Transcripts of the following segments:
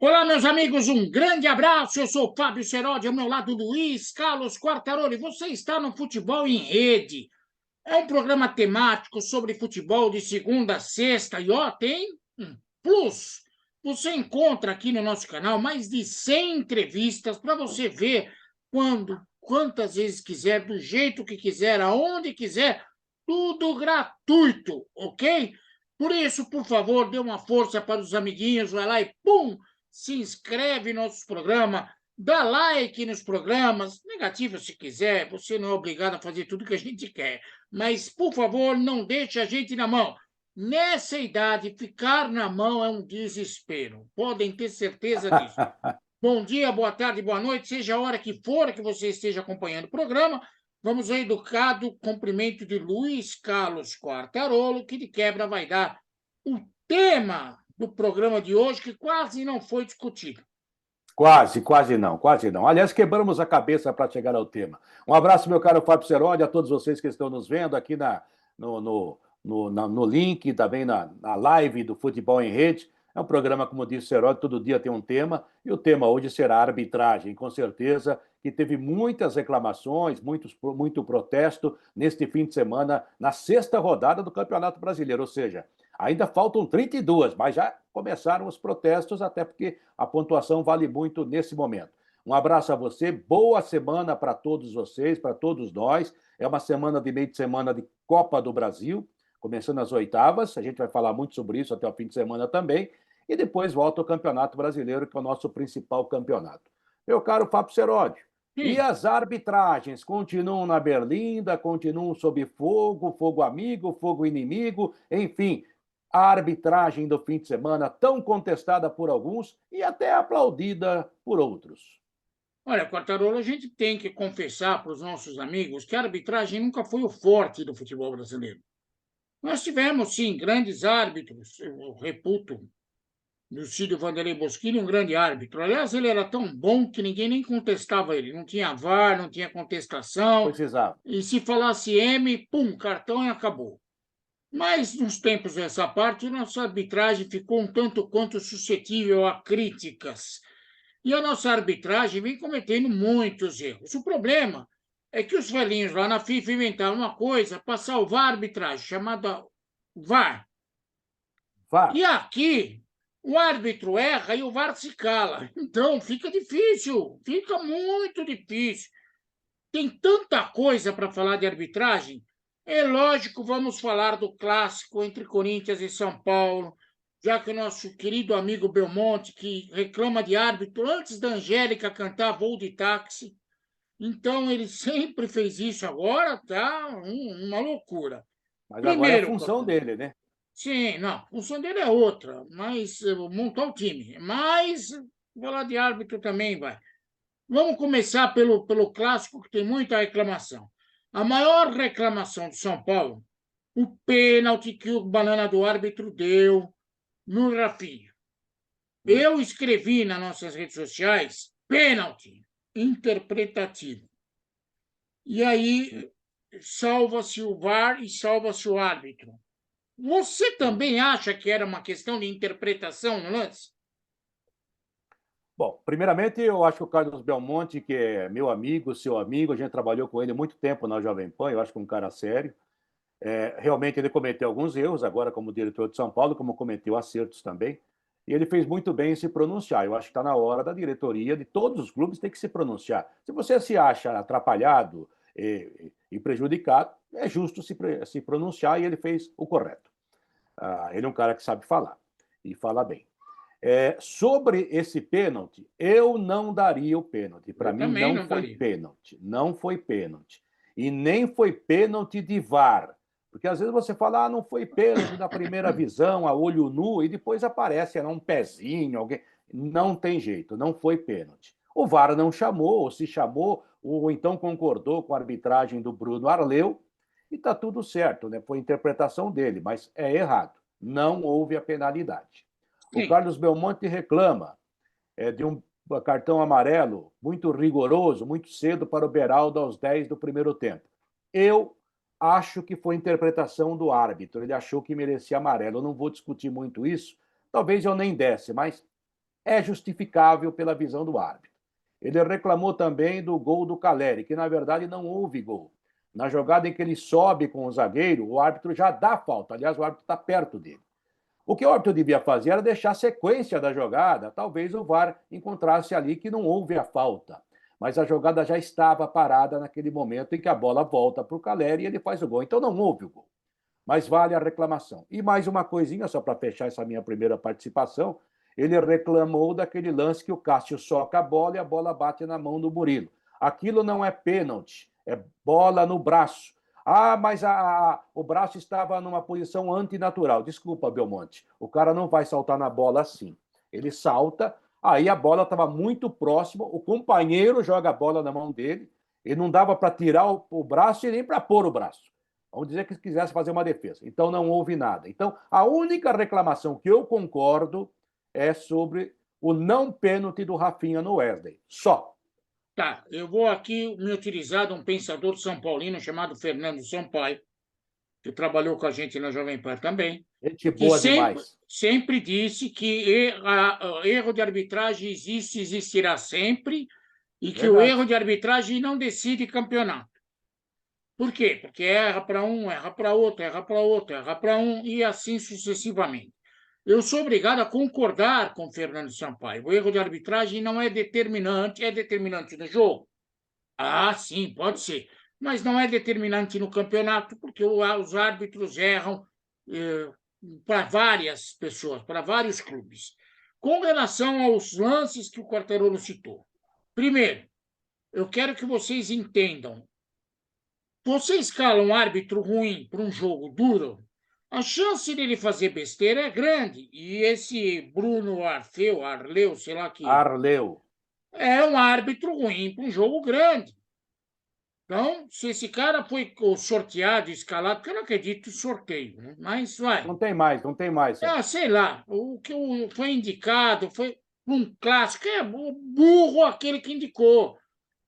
Olá, meus amigos, um grande abraço. Eu sou o Fábio Seródi, ao meu lado Luiz Carlos Quartarolo. E você está no Futebol em Rede. É um programa temático sobre futebol de segunda a sexta. E ó, tem um plus. Você encontra aqui no nosso canal mais de 100 entrevistas para você ver quando, quantas vezes quiser, do jeito que quiser, aonde quiser, tudo gratuito, ok? Por isso, por favor, dê uma força para os amiguinhos, vai lá e pum! Se inscreve no nosso programa, dá like nos programas, negativo se quiser, você não é obrigado a fazer tudo que a gente quer. Mas, por favor, não deixe a gente na mão. Nessa idade, ficar na mão é um desespero. Podem ter certeza disso. Bom dia, boa tarde, boa noite, seja a hora que for que você esteja acompanhando o programa. Vamos ao educado cumprimento de Luiz Carlos Quartarolo, que de quebra vai dar o tema do programa de hoje, que quase não foi discutido. Quase, quase não, quase não. Aliás, quebramos a cabeça para chegar ao tema. Um abraço, meu caro Fábio Seródi, a todos vocês que estão nos vendo aqui no link, também na live do Futebol em Rede. É um programa, como disse o Seródi, todo dia tem um tema, e o tema hoje será arbitragem. Com certeza que teve muitas reclamações, muito protesto neste fim de semana, na sexta rodada do Campeonato Brasileiro, ou seja, ainda faltam 32, mas já começaram os protestos, até porque a pontuação vale muito nesse momento. Um abraço a você, boa semana para todos vocês, para todos nós. É uma semana de meio de semana de Copa do Brasil, começando as oitavas. A gente vai falar muito sobre isso até o fim de semana também. E depois volta o Campeonato Brasileiro, que é o nosso principal campeonato. Meu caro Fábio Seródio, e Sim. as arbitragens continuam na berlinda, continuam sob fogo, fogo amigo, fogo inimigo, enfim, a arbitragem do fim de semana, tão contestada por alguns e até aplaudida por outros. Olha, Quartarolo, a gente tem que confessar para os nossos amigos que a arbitragem nunca foi o forte do futebol brasileiro. Nós tivemos, sim, grandes árbitros. Eu reputo Lucídio Vanderlei Boschini um grande árbitro. Aliás, ele era tão bom que ninguém nem contestava ele. Não tinha VAR, não tinha Não contestação. precisava. E se falasse M, pum, cartão e acabou. Mas, nos tempos dessa parte, nossa arbitragem ficou um tanto quanto suscetível a críticas. E a nossa arbitragem vem cometendo muitos erros. O problema é que os velhinhos lá na FIFA inventaram uma coisa para salvar a arbitragem, chamada VAR. VAR. E aqui, o árbitro erra e o VAR se cala. Então, fica difícil, fica muito difícil. Tem tanta coisa para falar de arbitragem. É lógico, vamos falar do clássico entre Corinthians e São Paulo, já que o nosso querido amigo Belmonte, que reclama de árbitro antes da Angélica cantar Voo de Táxi, então ele sempre fez isso, agora tá uma loucura. Mas agora é a Primeiro, função dele, né? sim, não, a função dele é outra, mas montar o time. Mas falar de árbitro também vai. Vamos começar pelo clássico, que tem muita reclamação. A maior reclamação de São Paulo, o pênalti que o banana do árbitro deu no Rafinha. Eu escrevi nas nossas redes sociais pênalti interpretativo. E aí salva-se o VAR e salva-se o árbitro. Você também acha que era uma questão de interpretação no lance? Bom, primeiramente, eu acho que o Carlos Belmonte, que é meu amigo, seu amigo, a gente trabalhou com ele muito tempo na Jovem Pan, eu acho que é um cara sério. Realmente ele cometeu alguns erros, agora como diretor de São Paulo, como cometeu acertos também. E ele fez muito bem em se pronunciar. Eu acho que está na hora da diretoria, de todos os clubes, ter que se pronunciar. Se você se acha atrapalhado e prejudicado, é justo se pronunciar e ele fez o correto. Ele é um cara que sabe falar e fala bem. Sobre esse pênalti, eu não daria o pênalti. Para Eu mim, também não não foi daria. pênalti. Não foi pênalti. E nem foi pênalti de VAR. Porque às vezes você fala, não foi pênalti na primeira visão, a olho nu, e depois aparece era um pezinho, alguém. Não tem jeito, não foi pênalti. O VAR não chamou, ou se chamou, ou então concordou com a arbitragem do Bruno Arleu, e está tudo certo, né? Foi a interpretação dele, mas é errado. Não houve a penalidade. O Sim, Carlos Belmonte reclama de um cartão amarelo muito rigoroso, muito cedo para o Beraldo aos 10 do primeiro tempo. Eu acho que foi interpretação do árbitro. Ele achou que merecia amarelo. Eu não vou discutir muito isso. Talvez eu nem desse, mas é justificável pela visão do árbitro. Ele reclamou também do gol do Caleri, que na verdade não houve gol. Na jogada em que ele sobe com o zagueiro, o árbitro já dá falta. Aliás, o árbitro está perto dele. O que o árbitro devia fazer era deixar a sequência da jogada. Talvez o VAR encontrasse ali que não houve a falta. Mas a jogada já estava parada naquele momento em que a bola volta para o Caleri e ele faz o gol. Então não houve o gol. Mas vale a reclamação. E mais uma coisinha, só para fechar essa minha primeira participação, ele reclamou daquele lance que o Cássio soca a bola e a bola bate na mão do Murilo. Aquilo não é pênalti, é bola no braço. Ah, mas o braço estava numa posição antinatural. Desculpa, Belmonte, o cara não vai saltar na bola assim. Ele salta, aí a bola estava muito próxima, o companheiro joga a bola na mão dele, e não dava para tirar o braço e nem para pôr o braço. Vamos dizer que quisesse fazer uma defesa. Então não houve nada. Então a única reclamação que eu concordo é sobre o não pênalti do Rafinha no Wesley. Só. Tá, eu vou aqui me utilizar de um pensador são paulino chamado Fernando Sampaio, que trabalhou com a gente na Jovem Pan também, Gente que boa demais. sempre disse que erro de arbitragem existe, existirá sempre, e que o Verdade. erro de arbitragem não decide campeonato. Por quê? Porque erra para um, erra para outro, erra para outro, erra para um, e assim sucessivamente. Eu sou obrigado a concordar com Fernando Sampaio. O erro de arbitragem não é determinante no jogo? Ah, sim, pode ser. Mas não é determinante no campeonato, porque os árbitros erram para várias pessoas, para vários clubes. Com relação aos lances que o Quartarolo citou. Primeiro, eu quero que vocês entendam. Você escala um árbitro ruim para um jogo duro, a chance dele fazer besteira é grande. E esse Bruno Arleu, sei lá que, Arleu. é um árbitro ruim para um jogo grande. Então, se esse cara foi sorteado, escalado, porque eu não acredito em sorteio, né? Mas vai. Não tem mais, Sérgio. Ah, sei lá, o que foi indicado foi um clássico. É burro aquele que indicou,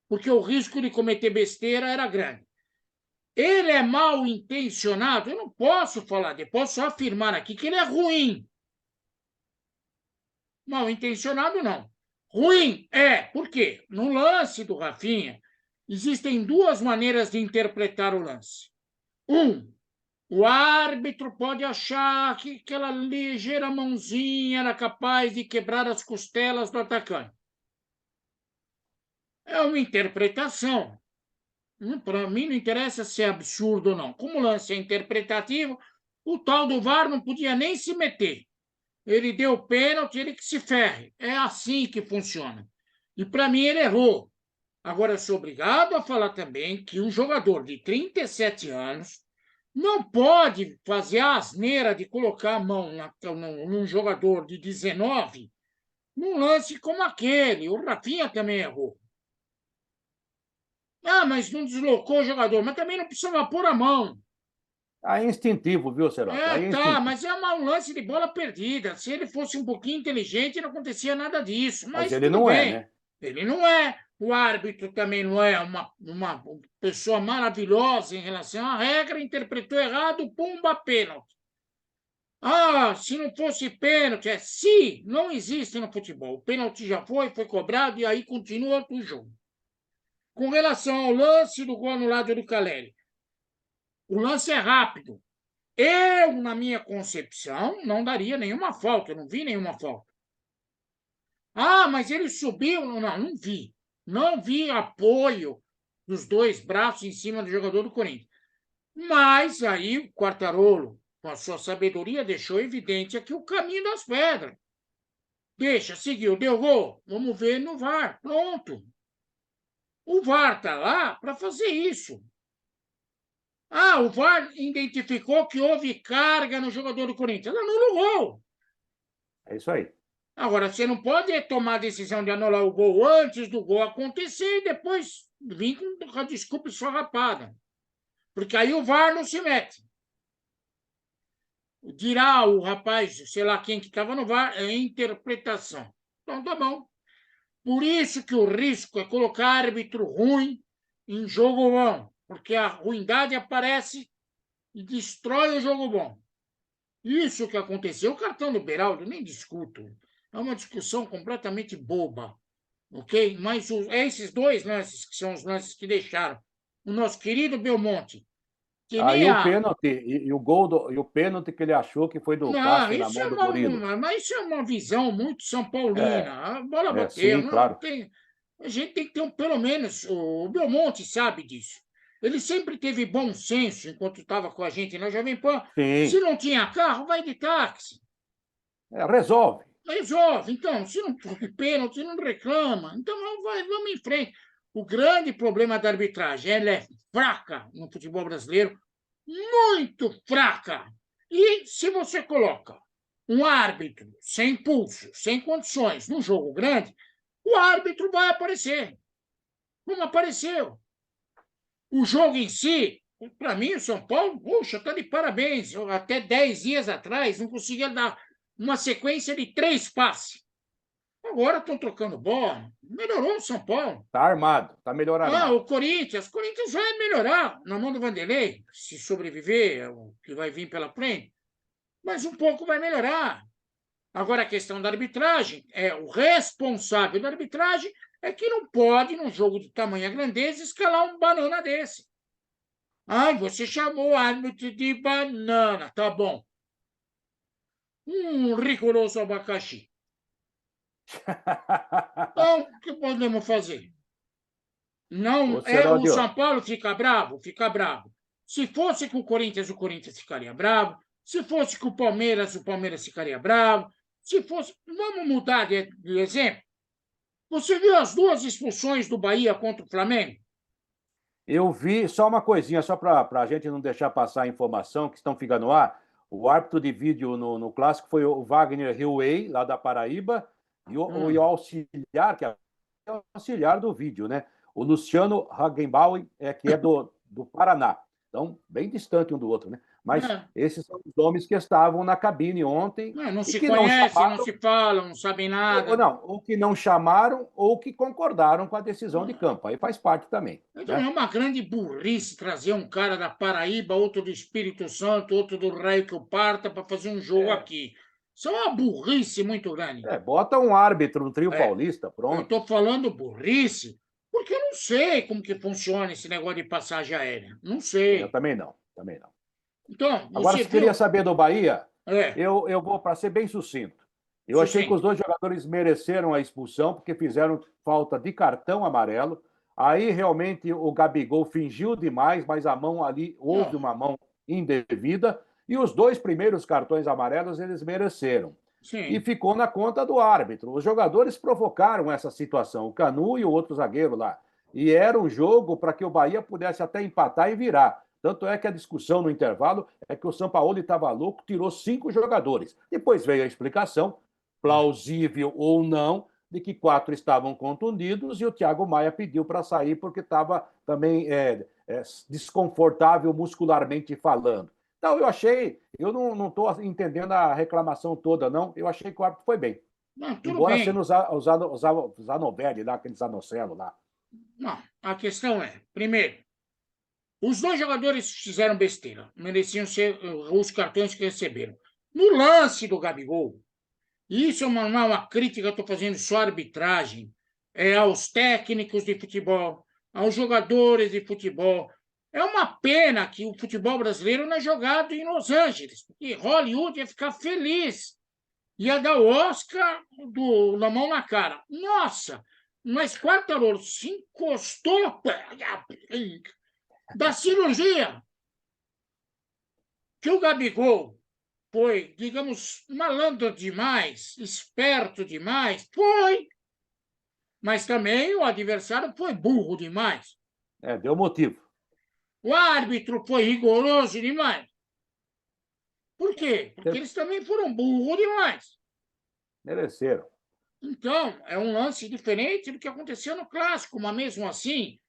porque o risco de cometer besteira era grande. Ele é mal intencionado? Eu não posso falar, eu posso afirmar aqui que ele é ruim. Mal intencionado, não. Ruim é, por quê? No lance do Rafinha, existem duas maneiras de interpretar o lance. O árbitro pode achar que aquela ligeira mãozinha era capaz de quebrar as costelas do atacante. É uma interpretação. Para mim não interessa se é absurdo ou não. Como o lance é interpretativo, o tal do VAR não podia nem se meter. Ele deu pênalti, ele que se ferre. É assim que funciona. E para mim ele errou. Agora eu sou obrigado a falar também que um jogador de 37 anos não pode fazer a asneira de colocar a mão num jogador de 19 num lance como aquele. O Rafinha também errou. Ah, mas não deslocou o jogador, mas também não precisava pôr a mão. Aí é instintivo, viu, Serote? Aí é Tá, instintivo. mas é um lance de bola perdida. Se ele fosse um pouquinho inteligente, não acontecia nada disso. Mas Mas ele tudo não é, bem. né? Ele não é. O árbitro também não é uma pessoa maravilhosa em relação à regra, interpretou errado, pumba, pênalti. Ah, se não fosse pênalti, se não existe no futebol. O pênalti já foi cobrado e aí continua o jogo. Com relação ao lance do gol no lado do Caleri, o lance é rápido. Eu, na minha concepção, não daria nenhuma falta, eu não vi nenhuma falta. Ah, mas ele subiu. Não vi. Não vi apoio dos dois braços em cima do jogador do Corinthians. Mas aí o Quartarolo, com a sua sabedoria, deixou evidente aqui o caminho das pedras. Deixa, seguiu, deu gol. Vamos ver no VAR. Pronto. O VAR está lá para fazer isso. Ah, o VAR identificou que houve carga no jogador do Corinthians. Ela anula o gol. É isso aí. Agora, você não pode tomar a decisão de anular o gol antes do gol acontecer e depois vir com a desculpa esfarrapada. Porque aí o VAR não se mete. Dirá o rapaz, sei lá quem que estava no VAR, é interpretação. Então, tá bom. Por isso que o risco é colocar árbitro ruim em jogo bom. Porque a ruindade aparece e destrói o jogo bom. Isso que aconteceu, o cartão do Beraldo, nem discuto. É uma discussão completamente boba, ok? Mas esses dois lances, que são os lances que deixaram o nosso querido Belmonte, que Aí nem o a. pênalti, e o gol e o pênalti que ele achou que foi do Não, Cássio na isso mão é do Murilo. mas isso é uma visão muito São É, Paulina. A bola bateu, sim, não claro. tem. A gente tem que ter pelo menos, o Belmonte sabe disso. Ele sempre teve bom senso enquanto estava com a gente na Jovem Pan. Se Sim, não tinha carro, vai de táxi. resolve. Resolve. Então, se não foi pênalti, não reclama. Então, vamos em frente. O grande problema da arbitragem, ela é fraca no futebol brasileiro, muito fraca. E se você coloca um árbitro sem pulso, sem condições, num jogo grande, o árbitro vai aparecer, como apareceu. O jogo em si, para mim, o São Paulo, puxa, está de parabéns. Eu, até 10 dias atrás, não conseguia dar uma sequência de 3 passes. Agora estão trocando bola. Melhorou o São Paulo. Tá armado, tá melhor Ah, armado. o Corinthians vai melhorar na mão do Vanderlei, se sobreviver o que vai vir pela frente, mas um pouco vai melhorar. Agora, a questão da arbitragem, o responsável da arbitragem é que não pode, num jogo de tamanha grandeza, escalar um banana desse. Ai, você chamou o árbitro de banana, tá bom. Rigoroso abacaxi. Então, o que podemos fazer? Não Ô, é o Seródio, São Paulo fica bravo, fica bravo. Se fosse com o Corinthians ficaria bravo. Se fosse com o Palmeiras ficaria bravo. Se fosse, vamos mudar de exemplo. Você viu as duas expulsões do Bahia contra o Flamengo? eu vi só uma coisinha, só para a gente não deixar passar a informação que estão ficando no ar. O árbitro de vídeo no clássico foi o Wagner Hillway, lá da Paraíba, e o auxiliar, que é o auxiliar do vídeo, né? O Luciano Hagenbauer, que é do Paraná. Então, bem distante um do outro, né? Mas É, esses são os nomes que estavam na cabine ontem não e se que não conhecem, não chamaram, se falam, não sabem ou nada. não, ou que não chamaram, ou que concordaram com a decisão de campo. Aí faz parte também, Então né? é uma grande burrice trazer um cara da Paraíba, outro do Espírito Santo, outro do raio que o parta para fazer um jogo É, aqui. Isso é uma burrice muito grande. bota um árbitro no trio É, paulista, eu pronto. estou falando burrice porque eu não sei como que funciona esse negócio de passagem aérea. Não Eu sei. também não, também não. Então, Agora, você se queria viu? saber do Bahia, É, eu vou, para ser bem sucinto, eu achei que os sucinto. dois jogadores mereceram a expulsão, porque fizeram falta de cartão amarelo. Aí, realmente, o Gabigol fingiu demais, mas a mão ali, houve Não, uma mão indevida. E os dois primeiros cartões amarelos, eles mereceram. E sim. ficou na conta do árbitro. Os jogadores provocaram essa situação, o Canu e o outro zagueiro lá. E era um jogo para que o Bahia pudesse até empatar e virar. Tanto é que a discussão no intervalo é que o Sampaoli estava louco, tirou 5 jogadores. Depois veio a explicação, plausível ou não, de que 4 estavam contundidos e o Thiago Maia pediu para sair porque estava também desconfortável muscularmente falando. Então, eu não estou entendendo a reclamação toda, não. Eu achei que o árbitro foi bem. Não, tudo Embora sendo bem. os Zanovelli lá, aqueles Zanocelo lá. Não, a questão é, primeiro, os dois jogadores fizeram besteira, mereciam ser os cartões que receberam. No lance do Gabigol, isso não é uma crítica que eu estou fazendo só à arbitragem, é aos técnicos de futebol, aos jogadores de futebol. É uma pena que o futebol brasileiro não é jogado em Los Angeles, porque Hollywood ia ficar feliz, ia dar o Oscar na mão na cara. Nossa, mas Quartarolo se encostou da cirurgia que o Gabigol foi, digamos, malandro demais, esperto demais, foi, mas também o adversário foi burro demais. Deu motivo. O árbitro foi rigoroso demais. Por quê? Porque eles também foram burros demais. Mereceram. Então, é um lance diferente do que aconteceu no clássico, mas mesmo assim,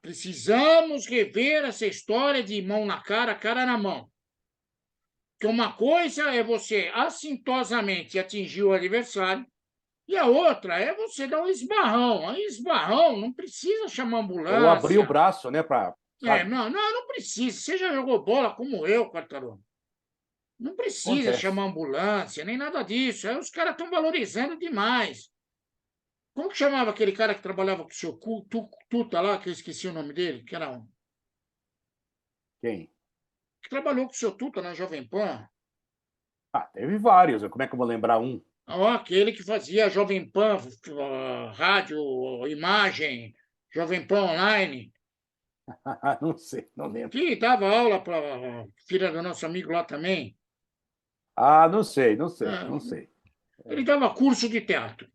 precisamos rever essa história de mão na cara na mão. Que uma coisa é você assintosamente atingir o adversário, e a outra é você dar um esbarrão. Aí, esbarrão, não precisa chamar Ou abrir o ambulância. braço, né, para, sabe? Não precisa. Você já jogou bola como eu, Quartarolo. Não precisa Acontece. chamar ambulância, nem nada disso. Aí os caras estão valorizando demais. Como que chamava aquele cara que trabalhava com o seu Tuta lá, que eu esqueci o nome dele, que era um, Quem? que trabalhou com o seu Tuta na Jovem Pan? Ah, teve vários. Como é que eu vou lembrar um? Ó, aquele que fazia Jovem Pan, rádio, imagem, Jovem Pan Online, Não sei, não lembro. que dava aula para filha do nosso amigo lá também. Ah, não sei, não sei, Ah, não sei. ele dava curso de teatro.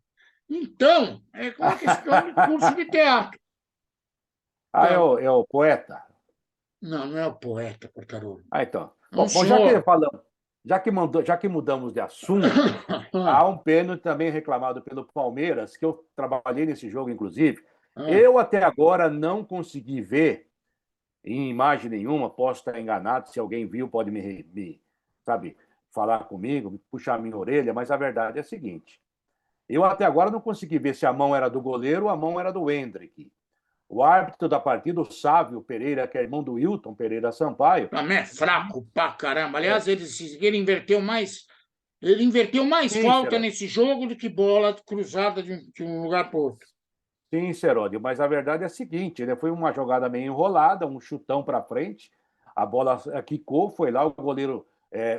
Então, é uma questão de curso de teatro. Ah, Tá? é o poeta? Não, não é o poeta, Portarolo. Ah, então. É um Já que senhor. falamos, já que mudamos de assunto, há um pênalti também reclamado pelo Palmeiras, que eu trabalhei nesse jogo, inclusive. Eu até agora não consegui ver em imagem nenhuma, posso estar enganado, se alguém viu pode sabe, falar comigo, puxar a minha orelha, mas a verdade é a seguinte: eu até agora não consegui ver se a mão era do goleiro ou a mão era do Hendrick. O árbitro da partida, o Sávio Pereira, que é irmão do Wilton Pereira Sampaio. Também é fraco pra caramba. Aliás, ele inverteu mais Sim, falta Seródio. nesse jogo do que bola cruzada de um lugar para outro. Sim, Seródio, mas a verdade é a seguinte, né? Foi uma jogada meio enrolada, um chutão para frente, a bola quicou, foi lá, o goleiro,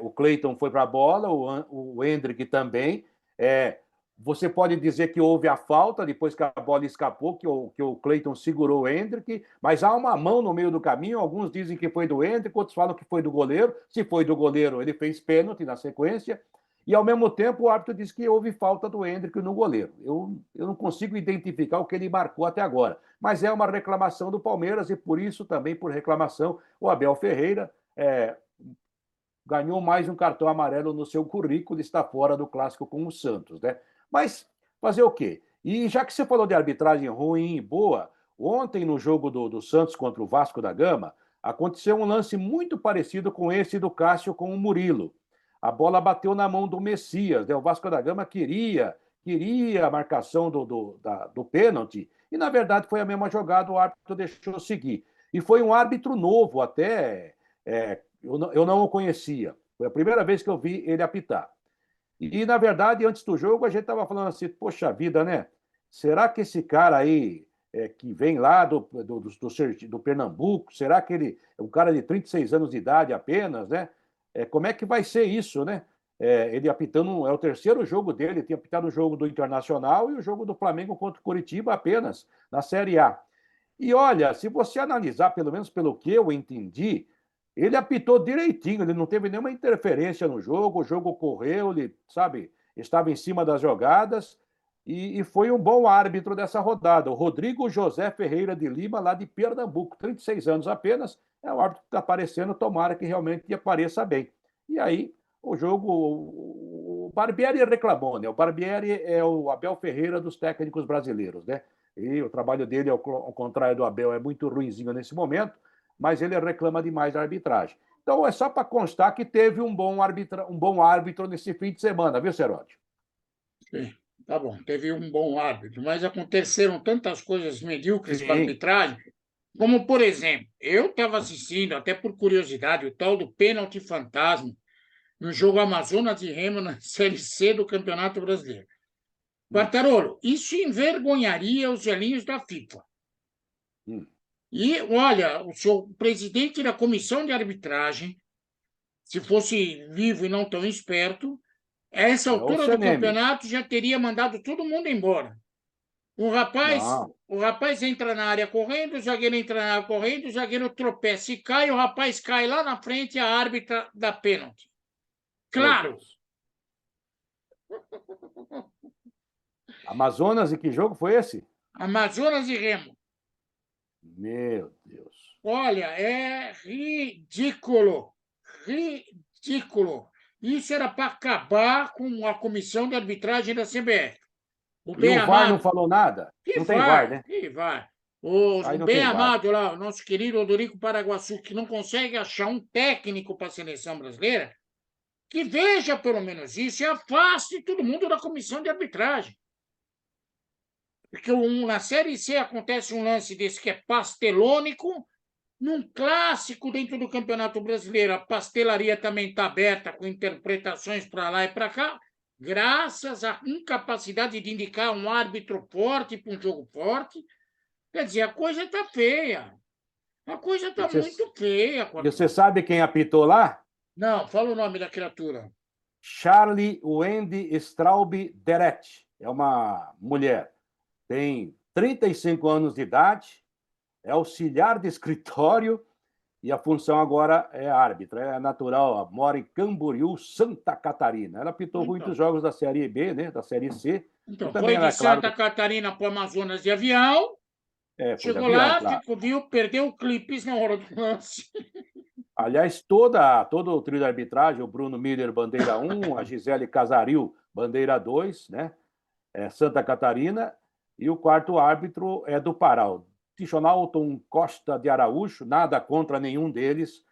o Cleiton foi para a bola, o Hendrick também. É, você pode dizer que houve a falta, depois que a bola escapou, que o Cleiton segurou o Hendrick, mas há uma mão no meio do caminho, alguns dizem que foi do Hendrick, outros falam que foi do goleiro. Se foi do goleiro, ele fez pênalti na sequência. E, ao mesmo tempo, o árbitro disse que houve falta do Hendrick no goleiro. Eu não consigo identificar o que ele marcou até agora. Mas é uma reclamação do Palmeiras e, por isso, também por reclamação, o Abel Ferreira ganhou mais um cartão amarelo no seu currículo e está fora do clássico com o Santos, né? Mas fazer o quê? E já que você falou de arbitragem ruim e boa, ontem no jogo do Santos contra o Vasco da Gama, aconteceu um lance muito parecido com esse do Cássio com o Murilo. A bola bateu na mão do Messias, né? O Vasco da Gama queria a marcação do pênalti, e na verdade foi a mesma jogada, o árbitro deixou seguir. E foi um árbitro novo até, eu não o conhecia. Foi a primeira vez que eu vi ele apitar. E, na verdade, antes do jogo, a gente estava falando assim, poxa vida, né? Será que esse cara aí, que vem lá do Pernambuco, será que ele é um cara de 36 anos de idade apenas, né? Como é que vai ser isso, né? Ele apitando, é o terceiro jogo dele, tinha apitado o jogo do Internacional e o jogo do Flamengo contra o Curitiba apenas, na Série A. E olha, se você analisar, pelo menos pelo que eu entendi, ele apitou direitinho, ele não teve nenhuma interferência no jogo, o jogo correu, ele, sabe, estava em cima das jogadas e foi um bom árbitro dessa rodada. O Rodrigo José Ferreira de Lima, lá de Pernambuco, 36 anos apenas, é o árbitro que está aparecendo, tomara que realmente apareça bem. E aí, o jogo, o Barbieri reclamou, né? O Barbieri é o Abel Ferreira dos técnicos brasileiros, né? E o trabalho dele, ao contrário do Abel, é muito ruinzinho nesse momento, mas ele reclama demais da arbitragem. Então, é só para constar que teve um bom árbitro nesse fim de semana, viu, Seródio? Sim, tá bom, teve um bom árbitro, mas aconteceram tantas coisas medíocres com a Sim. arbitragem, como, por exemplo, eu estava assistindo, até por curiosidade, o tal do pênalti fantasma no jogo Amazonas e Remo na Série C do Campeonato Brasileiro. Hum, Quartarolo, isso envergonharia os velhinhos da FIFA. hum. E, olha, o seu presidente da comissão de arbitragem, se fosse vivo e não tão esperto, a essa É o altura do CNM. campeonato já teria mandado todo mundo embora. Não. O rapaz entra na área correndo, o zagueiro entra na área correndo, o zagueiro tropeça e cai, o rapaz cai lá na frente e a árbitra dá pênalti. Meu Claro, Deus. Amazonas, e que jogo foi esse? Amazonas e Remo. Meu Deus. Olha, é ridículo. Ridículo. Isso era para acabar com a comissão de arbitragem da CBF. O E bem o VAR não amado, falou nada? que Não tem VAR, vai, né? que vai. Aí O não bem tem VAR. amado lá, o nosso querido Odorico Paraguaçu, que não consegue achar um técnico para a seleção brasileira, que veja pelo menos isso e afaste todo mundo da comissão de arbitragem. Porque na Série C acontece um lance desse que é pastelônico, num clássico dentro do Campeonato Brasileiro, a pastelaria também está aberta com interpretações para lá e para cá, graças à incapacidade de indicar um árbitro forte para um jogo forte. Quer dizer, a coisa está feia. A coisa E está muito feia, você Cordão. sabe quem apitou lá? Não, fala o nome da criatura. Charlie Wendy Straub Deret. É uma mulher. Tem 35 anos de idade, é auxiliar de escritório e a função agora é árbitra. É natural, mora em Camboriú, Santa Catarina. Ela apitou muitos Então, jogos da Série B, né, da Série C. E então também foi de era claro Santa que Catarina para o Amazonas de avião, foi de chegou avião, lá, claro. ficou, viu, perdeu o clipes na hora do lance. Aliás, todo o trio de arbitragem, o Bruno Miller, bandeira 1, a Gisele Casaril, bandeira 2, né? Santa Catarina, e o quarto árbitro é do Pará, o Tichonalton Costa de Araújo, nada contra nenhum deles,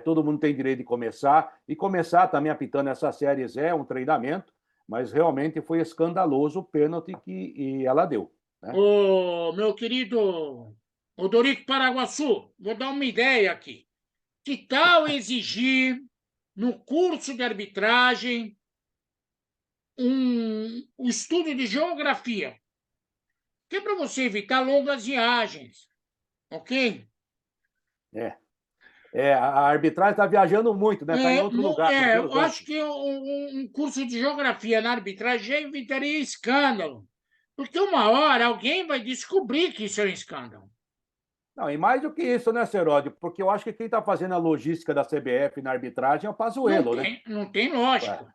todo mundo tem direito de começar, e começar também apitando essas séries é um treinamento, mas realmente foi escandaloso o pênalti que ela deu. Né? Ô, meu querido Odorico Paraguaçu, vou dar uma ideia aqui. Que tal exigir, no curso de arbitragem, um estudo de geografia? Que é para você evitar longas viagens, ok? É. A arbitragem está viajando muito, né? Está em outro lugar, você viu os Eu acho lances? que um curso de geografia na arbitragem já evitaria escândalo. Porque uma hora alguém vai descobrir que isso é um escândalo. Não, e mais do que isso, né, Seródio? Porque eu acho que quem está fazendo a logística da CBF na arbitragem é o Pazuello, né? Não tem Ué, lógica.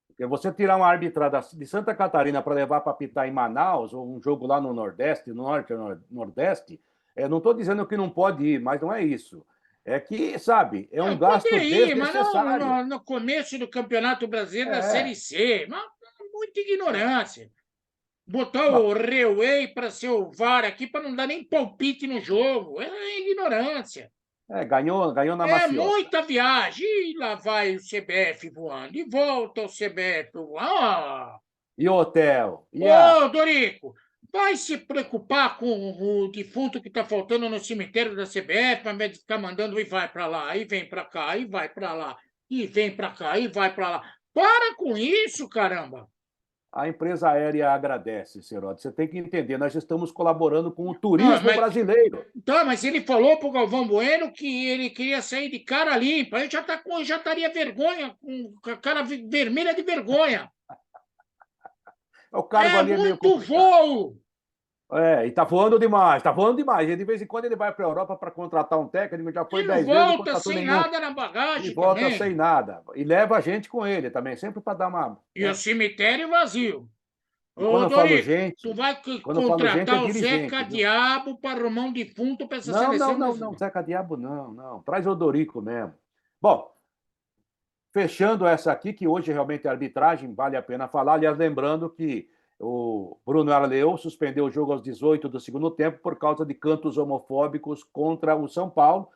porque você tirar uma árbitra de Santa Catarina para levar para apitar em Manaus, ou um jogo lá no Nordeste, no Norte, Nordeste, não estou dizendo que não pode ir, mas não é isso. É que, sabe, é um gasto Poderia ir, mas não desnecessário. no começo do Campeonato Brasileiro da Série É, C. Mas, muita ignorância. Botar bom, o Reway para ser o VAR aqui para não dar nem palpite no jogo. É ignorância. ganhou na É maciota. muita viagem. E lá vai o CBF voando. E volta o CBF voando. Ah! E o hotel? E a... Ô, Dorico, vai se preocupar com o defunto que está faltando no cemitério da CBF, ao invés de ficar mandando e vai para lá, e vem para cá, e vai para lá, e vem para cá, e vai para lá. Para com isso, caramba! A empresa aérea agradece, Seródio. Você tem que entender, nós estamos colaborando com o Ah, turismo brasileiro. mas ele falou pro Galvão Bueno que ele queria sair de cara limpa. Ele já estaria vergonha, com a cara vermelha de vergonha. O cargo É ali é meio muito complicado. voo! E tá voando demais, tá voando demais. E de vez em quando ele vai para a Europa para contratar um técnico, já foi E não 10 vezes, não volta contratou sem nenhum. nada na E bagagem volta sem também. nada. E leva a gente com ele também, sempre para dar uma. E o cemitério vazio. E quando Ô, eu falo Dorico, tu gente, vai quando eu falo gente é contratar o Zeca dirigente, viu? Diabo para arrumar um defunto para essa Não, não, seleção não, não, brasileira. Zeca Diabo, não, não. Traz o Dorico mesmo. Bom, fechando essa aqui, que hoje realmente é arbitragem, vale a pena falar. Aliás, lembrando que o Bruno Arleu suspendeu o jogo aos 18 do segundo tempo por causa de cantos homofóbicos contra o São Paulo,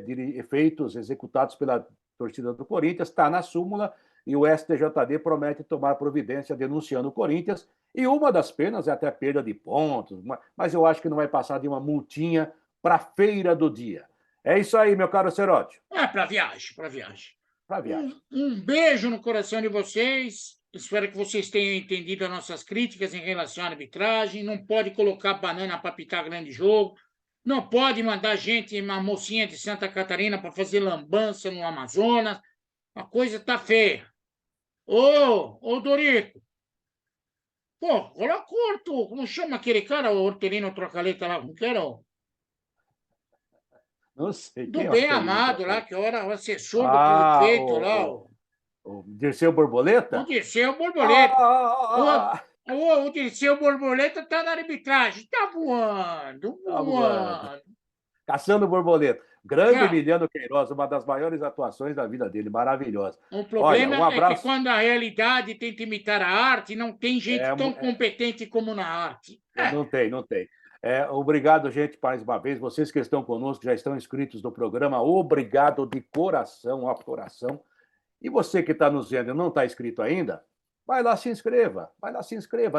de efeitos executados pela torcida do Corinthians. Está na súmula e o STJD promete tomar providência denunciando o Corinthians. E uma das penas é até perda de pontos, mas eu acho que não vai passar de uma multinha para a feira do dia. É isso aí, meu caro Seródio. É para viagem, para viagem. Para viagem. Um beijo no coração de vocês. Espero que vocês tenham entendido as nossas críticas em relação à arbitragem. Não pode colocar banana para pitar grande jogo. Não pode mandar gente, uma mocinha de Santa Catarina, para fazer lambança no Amazonas. A coisa tá feia. Ô, Dorico, pô, coloca o Horto, como chama aquele cara, o Hortelino Trocaleta lá, como que era? Não sei Do quem é o bem Artelino amado lá, Trocadilho. que era o assessor do Ah, prefeito lá, o Dirceu o Borboleta? Dirceu Borboleta. O, Ah, o Dirceu Borboleta tá na arbitragem, tá voando, tá voando. voando. Caçando Borboleta. Grande Cara, Emiliano Queiroz, uma das maiores atuações da vida dele, maravilhosa. o Olha, problema um é que abraço. quando a realidade tenta imitar a arte, não tem gente É, tão competente como na arte. não tem, não tem. Obrigado, gente, mais uma vez. Vocês que estão conosco, já estão inscritos no programa, obrigado de coração a coração. E você que está nos vendo e não está inscrito ainda, vai lá se inscreva,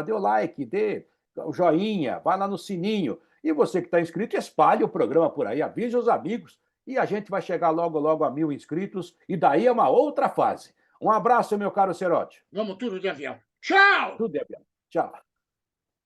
dê o like, dê o joinha, vai lá no sininho. E você que está inscrito, espalhe o programa por aí, avise os amigos e a gente vai chegar logo, logo a 1.000 inscritos, e daí é uma outra fase. Um abraço, meu caro Serote. Vamos tudo de avião. Tchau! Tudo de avião. Tchau.